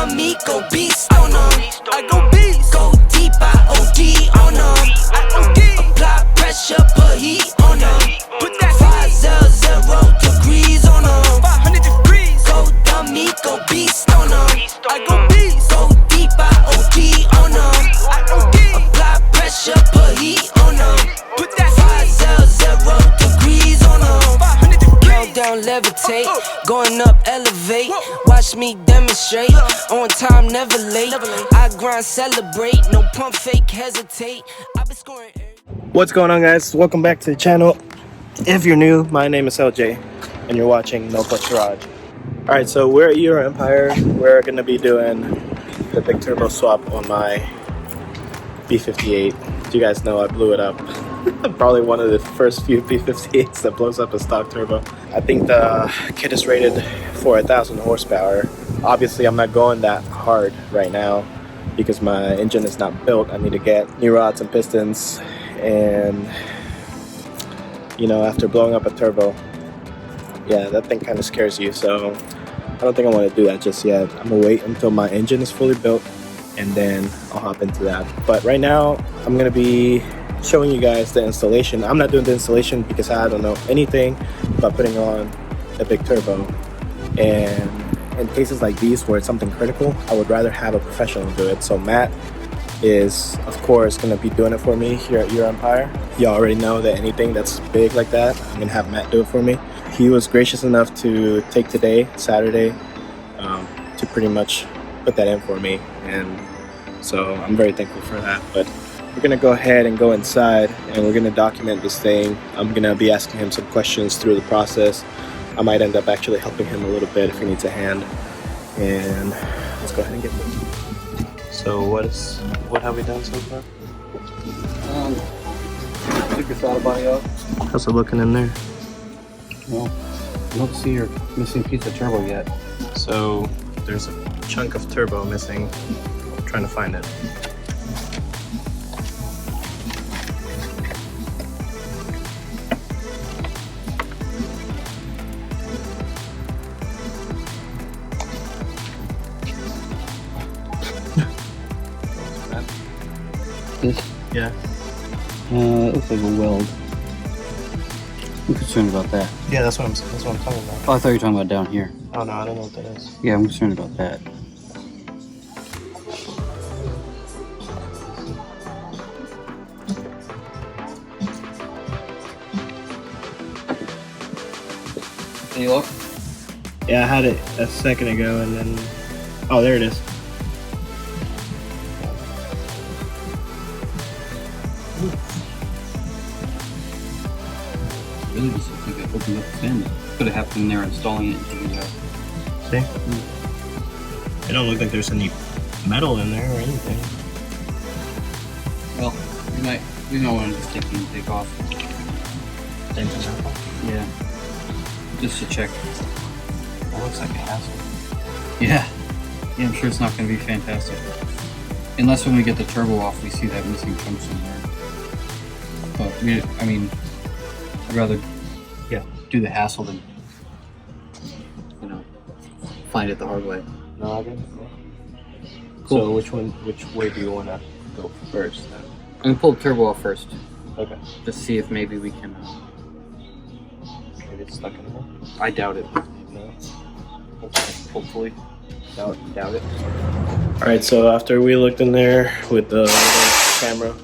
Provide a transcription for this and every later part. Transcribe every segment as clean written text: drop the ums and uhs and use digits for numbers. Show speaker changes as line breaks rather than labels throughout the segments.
dummy, go beast on them. I go beast, go deep, I OD on them. Apply pressure, put heat on them. Put that 500 degrees on them. 500 degrees, go dummy, go beast on them. I go beast, go deep, I OD on them. Apply pressure, put heat on them. Put that 500 degrees on them. 500 degrees, countdown, levitate, going up, elevate. Watch me demonstrate, on time, never late. I grind, celebrate, no pump fake, hesitate. I've been scoring.
What's going on, guys? Welcome back to the channel. If you're new, my name is LJ and you're watching NoClutch Garage. Alright, so we're at EuroMpire. We're gonna be doing the big turbo swap on my B58. You guys know I blew it up. Probably one of the first few B58s that blows up a stock turbo. I think the kit is rated for 1,000 horsepower. Obviously I'm not going that hard right now because my engine is not built. I need to get new rods and pistons, and you know, after blowing up a turbo, yeah, that thing kind of scares you. So I don't think I want to do that just yet. I'm gonna wait until my engine is fully built and then I'll hop into that. But right now I'm gonna be showing you guys the installation. I'm not doing the installation because I don't know anything about putting on a big turbo, and in cases like these where it's something critical, I would rather have a professional do it. So Matt is of course going to be doing it for me here at EuroMpire. You already know that anything that's big like that, I'm going to have Matt do it for me. He was gracious enough to take today, Saturday, to pretty much put that in for me, and so I'm very thankful for that. But we're going to go ahead and go inside and we're going to document this thing. I'm going to be asking him some questions through the process. I might end up actually helping him a little bit if he needs a hand. And let's go ahead and get this. So what have we done so far?
Took your throttle body off.
How's it looking in there?
Well, I don't see your missing piece of turbo yet.
So there's a chunk of turbo missing. I'm trying to find it.
This?
Yeah.
It looks like a weld. I'm concerned about that.
Yeah, that's what I'm talking about.
Oh, I thought you were talking about down here.
Oh no, I don't know what that is.
Yeah, I'm concerned about that. Can you look?
Yeah, I had it a second ago and then... Oh, there it is.
Really just looks like it opened up the fin. Could have happened when they were installing it into the
See? It don't look like there's any metal in there or anything.
Well, we might want to just take the intake off. Yeah. Just to check.
That looks like a hassle.
Yeah. Yeah, I'm sure it's not going to be fantastic. Unless when we get the turbo off, we see that missing chunk somewhere. But I mean, I'd rather do the hassle than, you know, find it the hard way.
No, I get it.
Cool.
So which way do you want to go first then?
I'm going to pull the turbo off first.
Okay.
Just see if maybe we can...
Maybe it's stuck in there?
I doubt it.
No.
Hopefully. Doubt it.
Alright, so after we looked in there with the camera,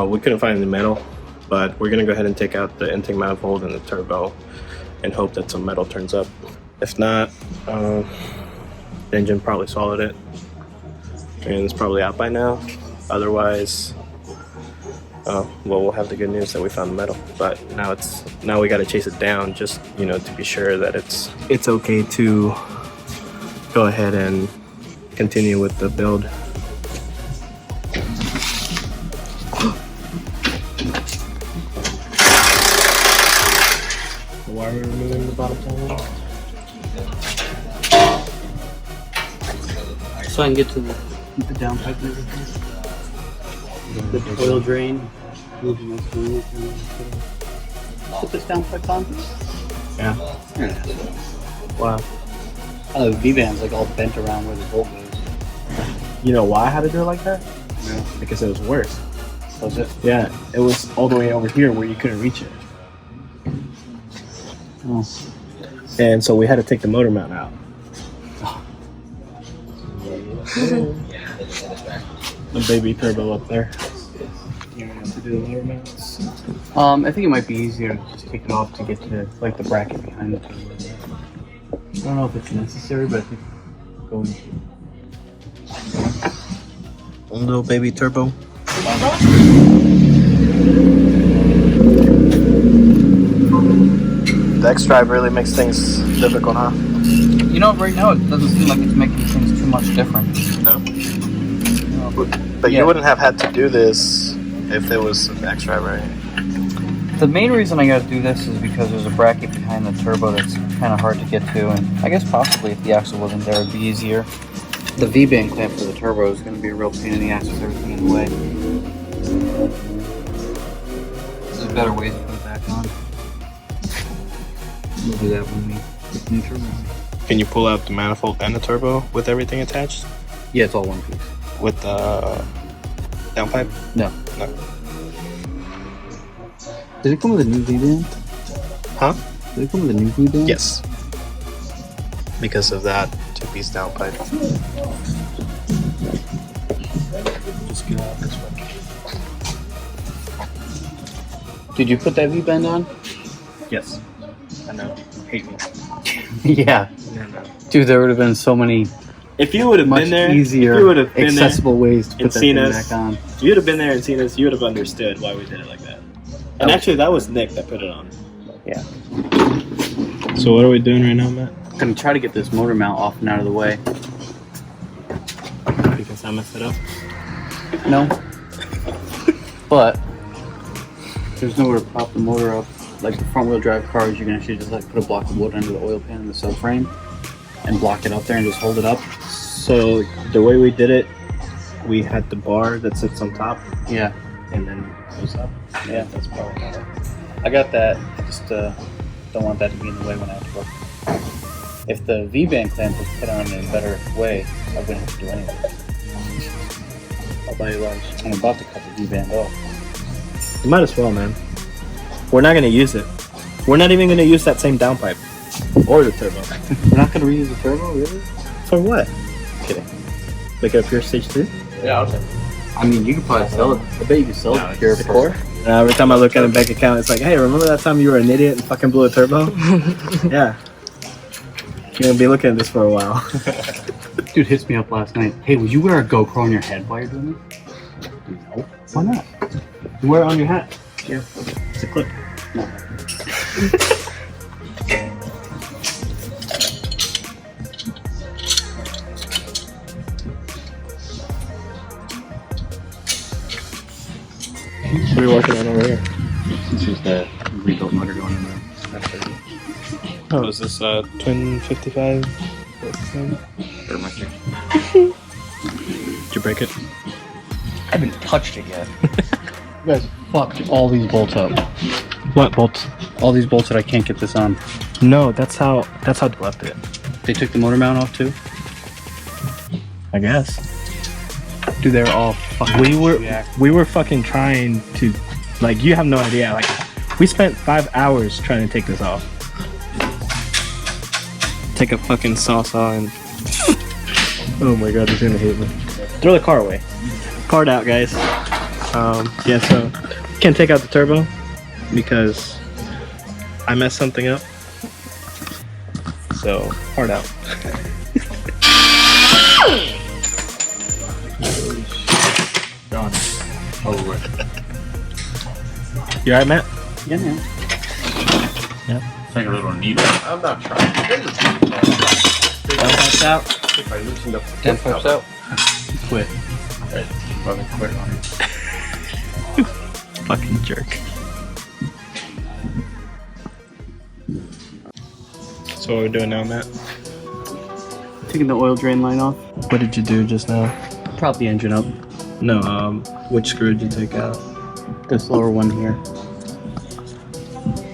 we couldn't find any metal, but we're gonna go ahead and take out the intake manifold and the turbo and hope that some metal turns up. If not, the engine probably swallowed it and it's probably out by now. Otherwise, well, we'll have the good news that we found the metal. But now we got to chase it down, just, you know, to be sure that it's okay to go ahead and continue with the build. Why are we removing the bottom panel?
So I can get to the downpipe and everything. The oil drain. Put this downpipe on?
Yeah. Wow.
Oh, the V-band's like all bent around where the bolt goes.
You know why I had to do it like that?
Yeah.
Because it was worse.
Was it?
Yeah, it was all the way over here where you couldn't reach it.
Oh.
And so we had to take the motor mount out. The baby turbo up there. You have to do the motor mounts.
I think it might be easier to just take it off to get to like the bracket behind the turbo. I don't know if it's necessary, but I think going.
Little baby turbo. The xDrive really makes things difficult, huh?
You know, right now it doesn't seem like it's making things too much different.
No.
No.
But
Yeah.
you wouldn't have had to do this if it was an xDrive, right?
The main reason I got to do this is because there's a bracket behind the turbo that's kind of hard to get to, and I guess possibly if the axle wasn't there, it'd be easier. The V-band clamp for the turbo is going to be a real pain in the ass with everything in the way. There's better ways to put it back on. We'll do that when we put the new turbo on.
Can you pull out the manifold and the turbo with everything attached?
Yeah, it's all one piece.
With the downpipe?
No.
No.
Did it come with a new V-band?
Huh?
Did it come with a new V-band?
Yes. Because of that two-piece downpipe. Just get out this way.
Did you put that V-band on?
Yes. I know. Hate me.
Yeah.
No.
Dude, there would have been so many
If you would have
much
been there,
easier,
if you would have been
accessible ways to
and
put that
seen
thing
us.
back on.
If you would have been there and seen us, you would have understood why we did it like that. And actually, that was Nick that put it on.
Yeah.
So what are we doing right now, Matt?
I'm gonna try to get this motor mount off and out of the way.
Because I messed it up.
No. But there's nowhere to prop the motor up. Like the front wheel drive cars, you can actually just like put a block of wood under the oil pan in the subframe and block it up there and just hold it up.
So the way we did it, we had the bar that sits on top,
Yeah.
and then it goes up.
Yeah.
That's probably not it.
I got that. Just don't want that to be in the way when I have to work. If the V-band clamp was put on in a better way, I wouldn't have to do anything.
I'll buy you lunch.
I'm about to cut the V-band off.
You might as well, man. We're not gonna use it. We're not even gonna use that same downpipe or the turbo.
We're not gonna reuse the turbo, really?
For what? Kidding. Make it a pure stage 2?
Yeah, I'll take it.
I mean, you could probably sell it. I bet you could sell it if you're a core.
Every time I look at a bank account, it's like, hey, remember that time you were an idiot and fucking blew a turbo? Yeah. You're gonna be looking at this for a while.
Dude hits me up last night. Hey, would you wear a GoPro on your head while you're doing this? No. Why not?
You wear it on your hat. Yeah. It's a clip.
No.
What are you working on over here?
This is the rebuilt motor going in there.
Oh, is this twin 55?
Or my shit.
Did you break it?
I haven't touched it yet. You guys fucked all these bolts up.
What bolts?
All these bolts that I can't get this on.
No, that's how they left it.
They took the motor mount off too?
I guess.
Dude, they're all fucking
We were fucking trying to, like, you have no idea. Like, we spent 5 hours trying to take this off. Take a fucking saw and. Oh my god, he's gonna hate me. Throw the car away. Card out, guys. Yeah, so can't take out the turbo because I messed something up. So hard out.
Done. Over with.
You alright, Matt?
Yeah, man.
Take a little needle. I'm not trying.
That's out.
If I loosened up the
Dan pipes out.
Quit.
Right. Rather quit on it.
Fucking jerk. So what are we doing now, Matt?
Taking the oil drain line off.
What did you do just now?
Prop the engine up.
No, which screw did you take out?
This lower one here.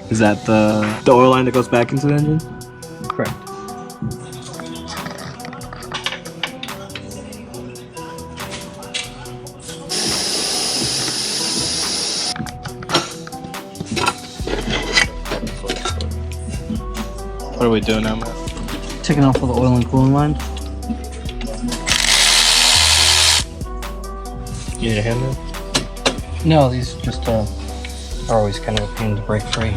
Is that the oil line that goes back into the engine?
Correct.
What are we doing now, Matt?
Taking off all the oil and coolant line.
You need a hand there?
No, these just are always kind of a pain to break free.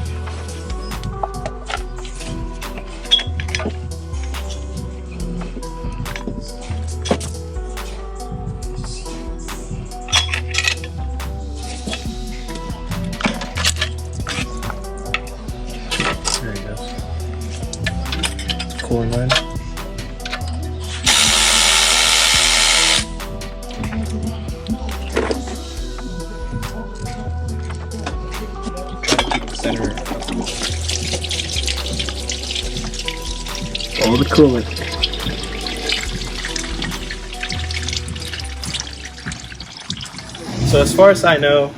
There he goes. Cooling line. Center. All the coolant. So as far as I know,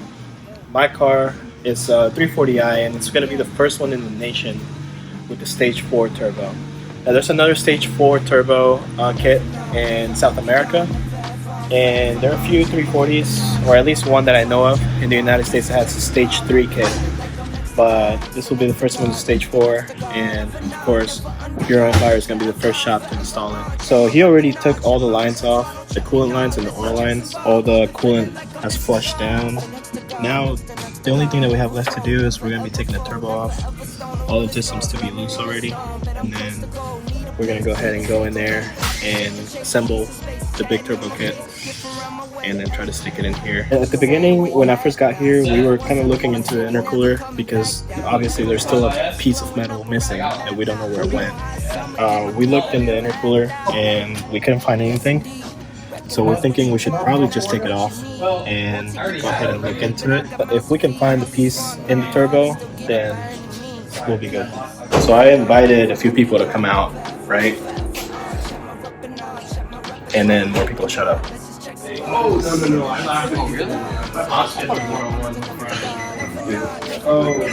my car is a 340i and it's going to be the first one in the nation with the Stage 4 turbo. Now there's another Stage 4 turbo kit in South America, and there are a few 340s, or at least one that I know of in the United States that has a Stage 3 kit. But this will be the first one to Stage 4, and of course EuroMpire is going to be the first shop to install it. So he already took all the lines off, the coolant lines and the oil lines. All the coolant has flushed down. Now the only thing that we have left to do is we're going to be taking the turbo off. All of this seems to be loose already, and then we're going to go ahead and go in there and assemble the big turbo kit and then try to stick it in here. At the beginning, when I first got here, we were kind of looking into the intercooler because obviously there's still a piece of metal missing and we don't know where it went. We looked in the intercooler and we couldn't find anything. So we're thinking we should probably just take it off and go ahead and look into it. But if we can find the piece in the turbo, then we'll be good. So I invited a few people to come out, right? And then more people showed up.
Oh, no. Oh, really?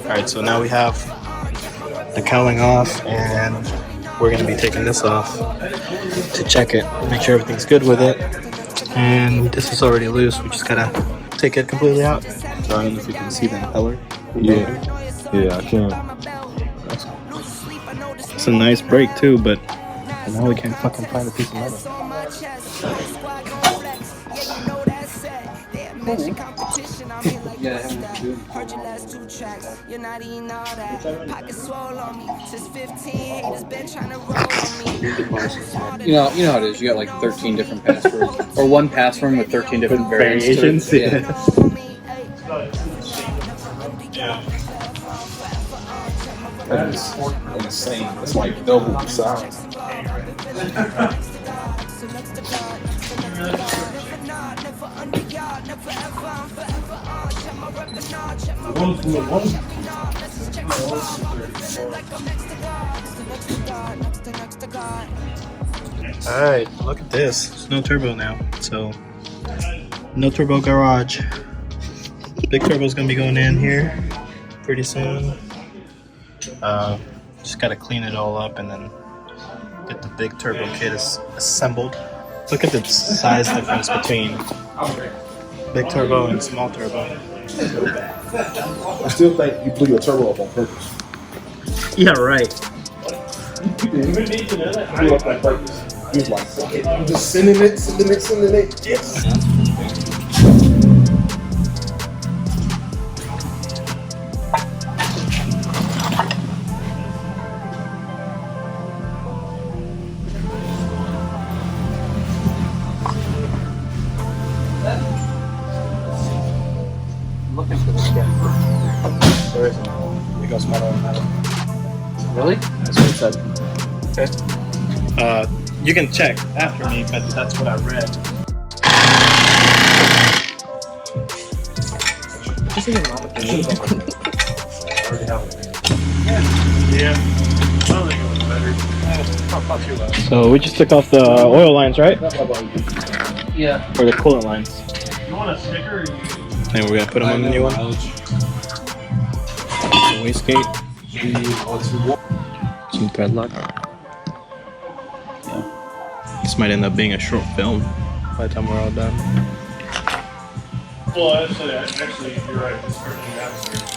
Alright, so now we have the cowling off and we're going to be taking this off to check it, make sure everything's good with it. And this is already loose, we just gotta take it completely out. So I don't know if you can see the impeller.
Yeah, I can.
It's a nice brake too, but now we can't fucking find a piece of metal.
You know how it is. You got like 13 different passwords, or one password with 13 different variations.
Yeah.
That is insane. It's like double the size.
Alright, look at this. There's no turbo now. So, no turbo garage. Big turbo's gonna be going in here pretty soon. Just gotta clean it all up and then get the big turbo kit assembled. Look at the size difference between big turbo and small turbo.
I still think you blew your turbo up on purpose.
Yeah, right.
You blew up on purpose. He was like, fuck it. I'm just sending it. Yes.
Looking for this guy.
There isn't. It goes metal on metal.
Really?
That's what it said. Okay. You can check after me, but that's what I read. Yeah. So we just took off the oil lines, right?
Yeah.
Or the coolant lines.
You want a sticker?
And we're gonna put them on the new one. The wastegate. Some threadlock. Yeah. This might end up being a short film by the time we're all done.
Well, actually, you're right. It's starting downstairs.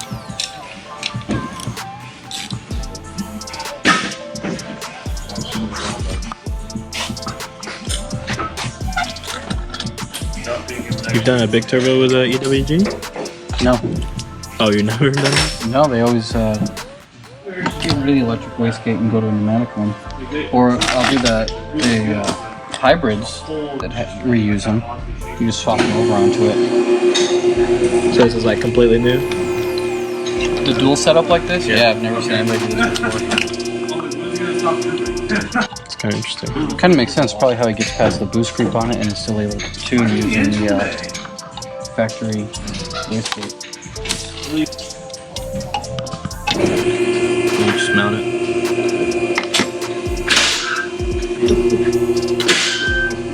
You've done a big turbo with a EWG?
No.
Oh, you never done that?
No, they always get rid of the electric wastegate and go to a pneumatic one. Or I'll do the hybrids that reuse them. You just swap them over onto it.
So this is like completely new?
The dual setup like this? Yeah, I've never seen anybody do this before.
It's kind of interesting.
Kind of makes sense. Probably how he gets past the boost creep on it and is still able to tune using the factory wastegate.
You just mount it.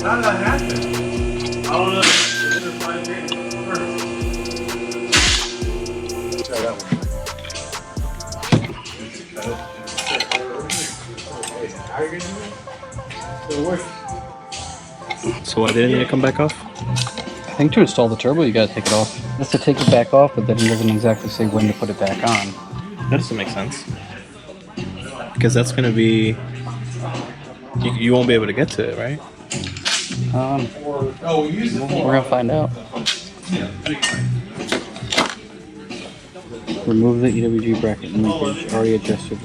How did that happen? I don't know.
So why didn't it come back off?
I think to install the turbo, you gotta take it off. That's to take it back off, but then it doesn't exactly say when to put it back on.
That doesn't make sense. Because that's gonna be... You won't be able to get to it, right?
We're gonna find out. Remove the EWG bracket and linkage already adjusted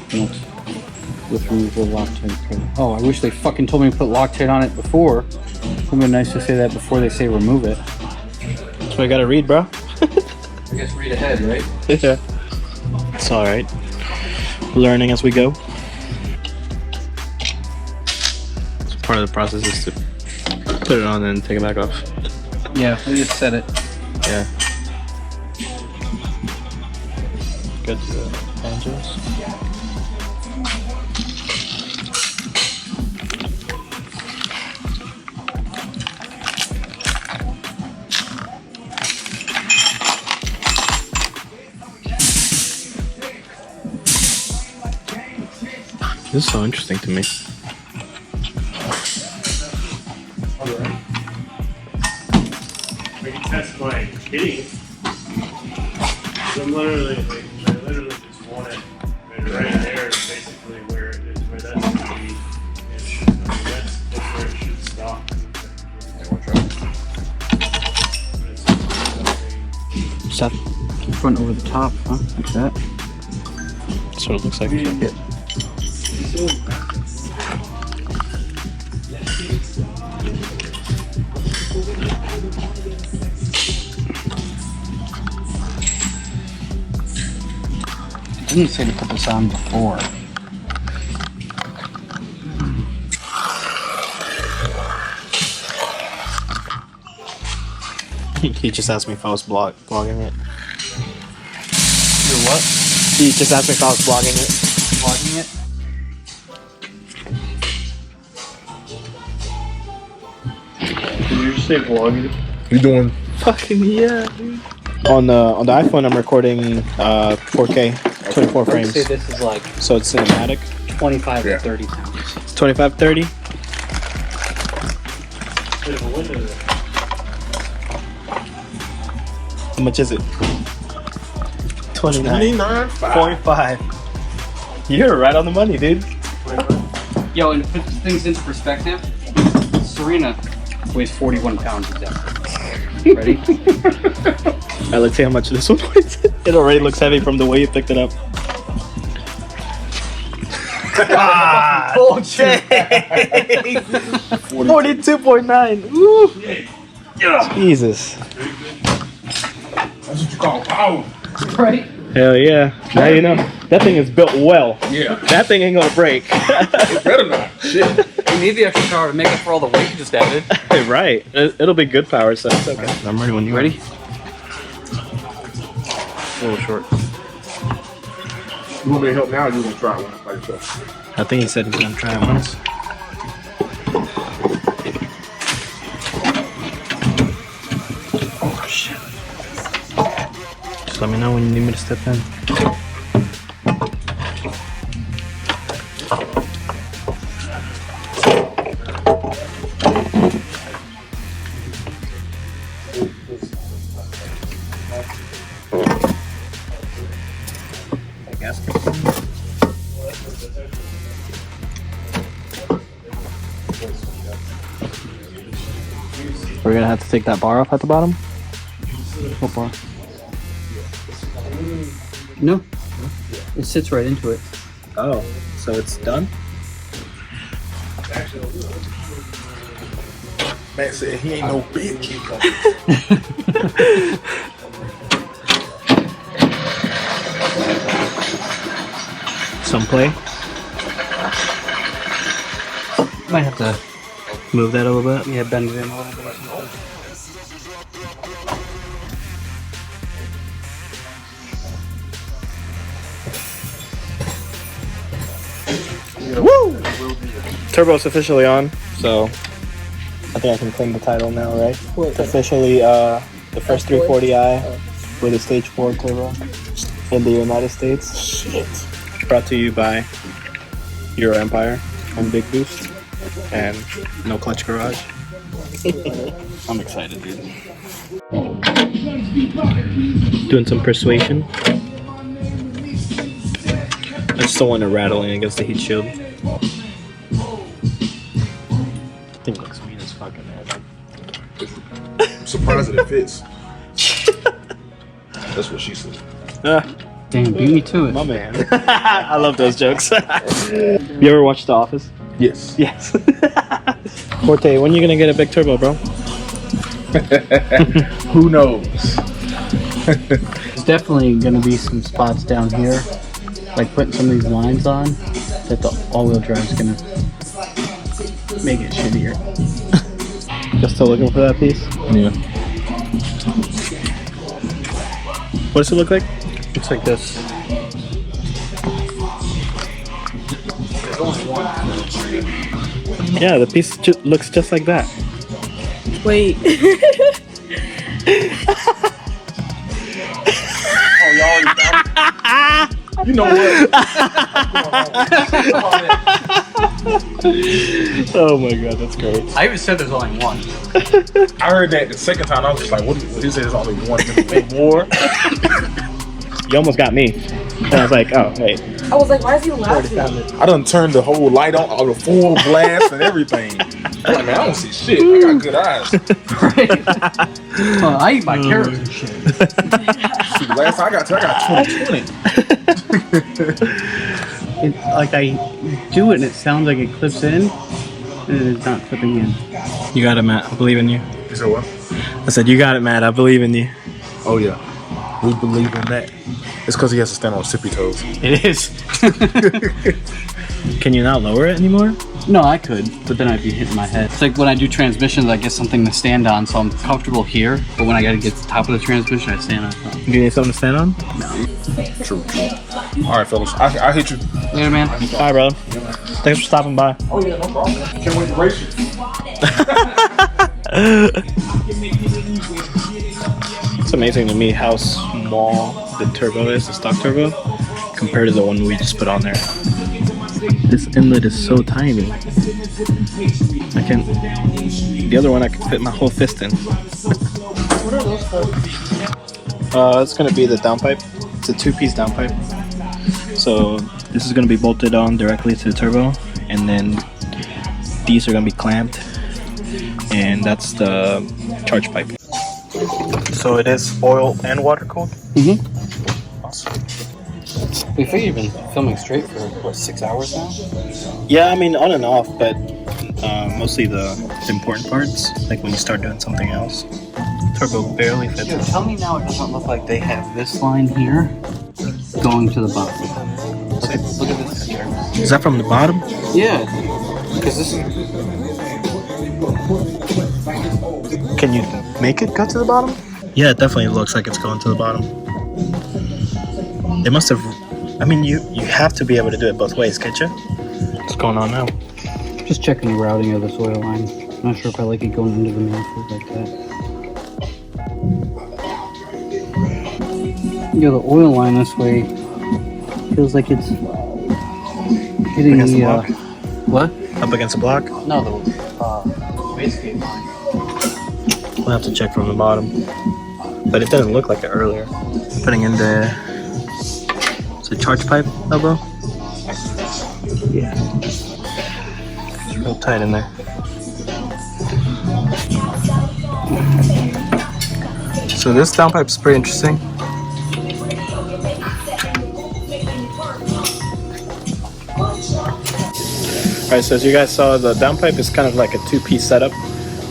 with removable Loctite. Oh, I wish they fucking told me to put Loctite on it before. It would be nice to say that before they say remove it.
That's what I gotta read, bro.
I guess read ahead, right?
Yeah. It's alright. Learning as we go. So part of the process is to put it on and take it back off.
Yeah, we just set it.
Yeah. Good to the angels. This is so interesting to me.
I can test my hitting. I'm literally, like, I literally just want it right there, basically where it is, where that's going to be. That's where it should stop.
Set.
Front over the top, huh? Like that.
That's what it looks like.
Yeah. It didn't say to put this on before.
He just asked me if I was blogging it.
You're what?
He just asked me if I was blogging it.
Vlogging it?
Did you just say vlogging? You doing?
Fucking yeah, dude. On the iPhone, I'm recording 4K, 24
I would
frames.
say this is like
So it's cinematic.
25 to 30 pounds.
It's 25, 30. How much is it? 29.5. You're right on the money, dude.
Yo, and to put things into perspective, Serena weighs 41 pounds exactly. Ready?
Alright, let's see how much this one weighs. It already looks heavy from the way you picked it up. Bullshit! 42.9. Woo! Jesus.
That's what you call power.
Right?
Hell yeah. Now you know. That thing is built well.
Yeah.
That thing ain't gonna break.
It better not. Shit.
You need the extra power to make up for all the weight you just added.
Right. It'll be good power, so it's okay. I'm ready when you
Ready? A little short.
You want me to help now or you want to try one by yourself?
I think he said he's gonna try it once. Oh shit. Just let me know when you need me to step in. We're gonna have to take that bar off at the bottom.
What bar? No. It sits right into it.
Oh, so it's done?
Man said he ain't no bitch.
Some play?
Might have to,
Move that a little bit.
yeah, bend it in a little bit. or something.
Woo! Turbo's officially on, so I think I can claim the title now, right? It's officially the first 340i with a stage 4 turbo in the United States.
Shit.
Brought to you by EuroMpire and BigBoost and NoClutch Garage. I'm excited, dude. Doing some persuasion. I just don't want it rattling against the heat shield. Thing looks mean as fucking man.
I'm surprised that it fits. That's what she said.
Damn, beat me to it.
My man. I love those jokes. You ever watched The Office?
Yes.
Yes. Forte, when are you gonna get a big turbo, bro?
Who knows?
There's definitely going to be some spots down here, like putting some of these lines on, that the all-wheel drive is going to make it shittier.
Just still looking for that piece?
Yeah.
What does it look like?
Looks like this.
Yeah, the piece looks just like that.
Wait.
Oh, y'all already found it? You know what?
Oh my god, that's great.
I even said there's only one.
I heard that the second time. I was just like, what he said there's only one more?
You almost got me. And I was like, oh, wait.
I was like, why is he laughing?
I done turned the whole light on, all the full blast and everything. I'm like, man, I don't see shit. I got good eyes.
Well, I eat my carrots and shit.
Shoot, last time I got 2020.
Like I do it and it sounds like it clips in, and it's not clipping in.
You got it, Matt. I believe in you.
You said what?
I said, you got it, Matt. I believe in you.
Oh yeah, we believe in that. It's because he has to stand on tippy toes.
It is.
Can you not lower it anymore?
No, I could, but then I'd be hitting my head. It's like when I do transmissions, I get something to stand on, so I'm comfortable here. But when I gotta get to the top of the transmission, I stand on top.
Do you need something to stand on?
True. All right, fellas. I hit you.
Later, man.
Hi, brother. Thanks for stopping by.
Oh yeah, no problem. Can't wait to race you.
It's amazing to me how small the turbo is, the stock turbo, compared to the one we just put on there. This inlet is so tiny. The other one I can fit my whole fist in.
What are those for?
It's gonna be the downpipe. It's a 2-piece downpipe. So this is gonna be bolted on directly to the turbo, and then these are gonna be clamped, and that's the charge pipe. So it is oil and water cooled?
Mm-hmm. We figured you've been filming straight for, what, 6 hours now?
Yeah, I mean on and off, but mostly the important parts, like when you start doing something else. Turbo barely fits.
Dude, tell me now it doesn't look like they have this line here going to the bottom. Look at this picture.
Is that from the bottom?
Yeah, because this is...
Can you make it go to the bottom? Yeah, it definitely looks like it's going to the bottom. They must have... I mean, you have to be able to do it both ways, can't you? What's going on now?
Just checking the routing of this oil line. Not sure if I like it going under the manifold like that. Yeah, the oil line this way feels like it's hitting
Against the block?
What?
Up against the block?
No, the wastegate line.
We'll have to check from the bottom. But it doesn't look like it earlier. Putting in the... It's a charge pipe elbow? Yeah. It's real tight in there. So this downpipe is pretty interesting. Alright, so as you guys saw, the downpipe is kind of like a two-piece setup.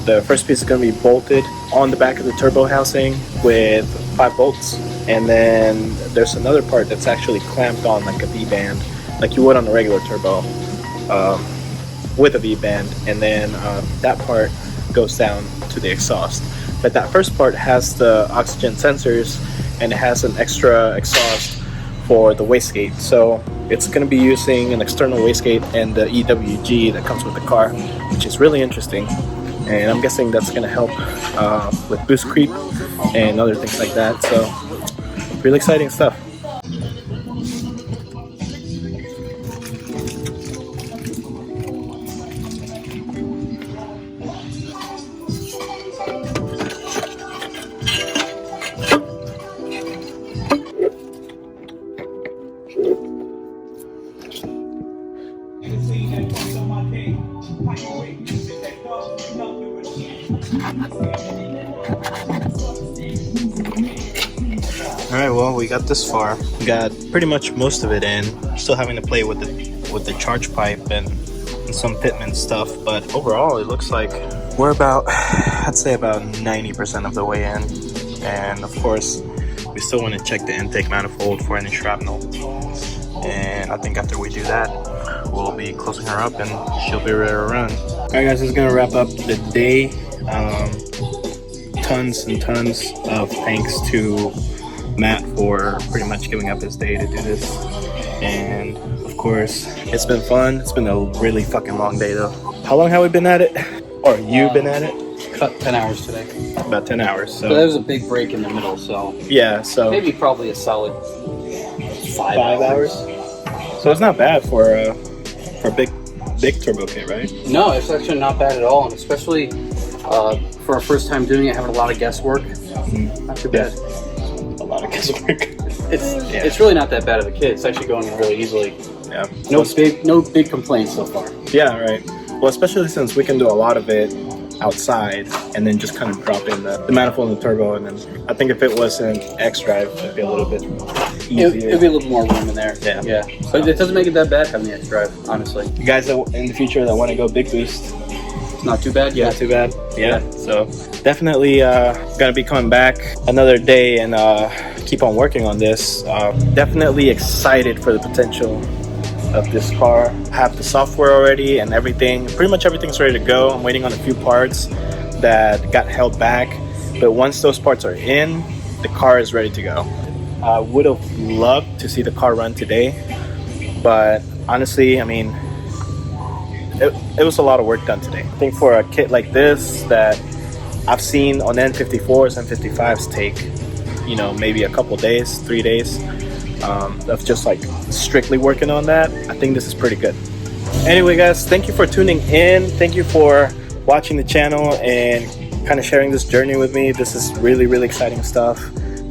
The first piece is going to be bolted on the back of the turbo housing with 5 bolts, and then there's another part that's actually clamped on like a V-band, like you would on a regular turbo, with a V-band, and then that part goes down to the exhaust. But that first part has the oxygen sensors, and it has an extra exhaust for the wastegate. So it's going to be using an external wastegate and the EWG that comes with the car, which is really interesting. And I'm guessing that's going to help with boost creep and other things like that. So really exciting stuff. Alright, well, we got this far. We got pretty much most of it in. Still having to play with the charge pipe and some fitment stuff, but overall it looks like we're about, I'd say about 90% of the way in. And of course, we still want to check the intake manifold for any shrapnel. And I think after we do that, we'll be closing her up and she'll be ready to run. Alright guys, this is gonna wrap up the day. Tons and tons of thanks to Matt for pretty much giving up his day to do this. And of course, it's been fun. It's been a really fucking long day though. How long have we been at it? Or you've been at it?
Cut 10 hours today.
About 10 hours. So
But there was a big break in the middle, so
yeah, so
maybe probably a solid 5
hours. So it's not bad for a big turbo kit, right?
No, it's actually not bad at all, and especially for our first time doing it, having a lot of guesswork. Not too bad.
A lot of guesswork.
It's really not that bad of a kit. It's actually going really easily.
Yeah.
No big complaints so far.
Yeah, right. Well, especially since we can do a lot of it outside and then just kind of drop in the manifold and the turbo, and then I think if it was an xDrive, it'd be a little bit easier.
It'd be a little more room in there.
Yeah.
But it doesn't make it that bad having the xDrive, honestly.
You guys that in the future that want to go big boost,
It's not too bad yet.
not too bad. Yeah. So definitely gonna be coming back another day and keep on working on this. Definitely excited for the potential of this car. Have the software already and everything. Pretty much everything's ready to go. I'm waiting on a few parts that got held back, but once those parts are in, the car is ready to go. I would have loved to see the car run today, but honestly, I mean, it was a lot of work done today. I think for a kit like this that I've seen on N54s and 55s take, you know, maybe a couple days, 3 days of just like strictly working on that, I think this is pretty good. Anyway guys, thank you for tuning in. Thank you for watching the channel and kind of sharing this journey with me. This is really, really exciting stuff.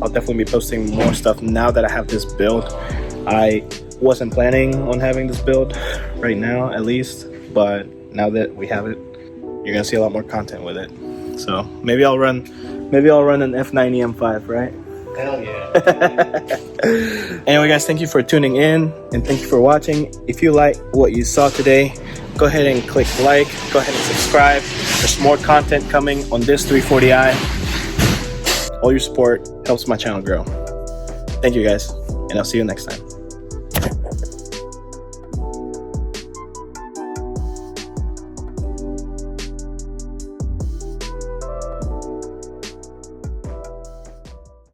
I'll definitely be posting more stuff now that I have this build. I wasn't planning on having this build right now, at least, but now that we have it, you're gonna see a lot more content with it. So maybe I'll run an F90 M5, right?
Hell yeah.
Anyway guys, thank you for tuning in and thank you for watching. If you like what you saw today, go ahead and click like, go ahead and subscribe. There's more content coming on this 340i. All your support helps my channel grow. Thank you guys, and I'll see you next time.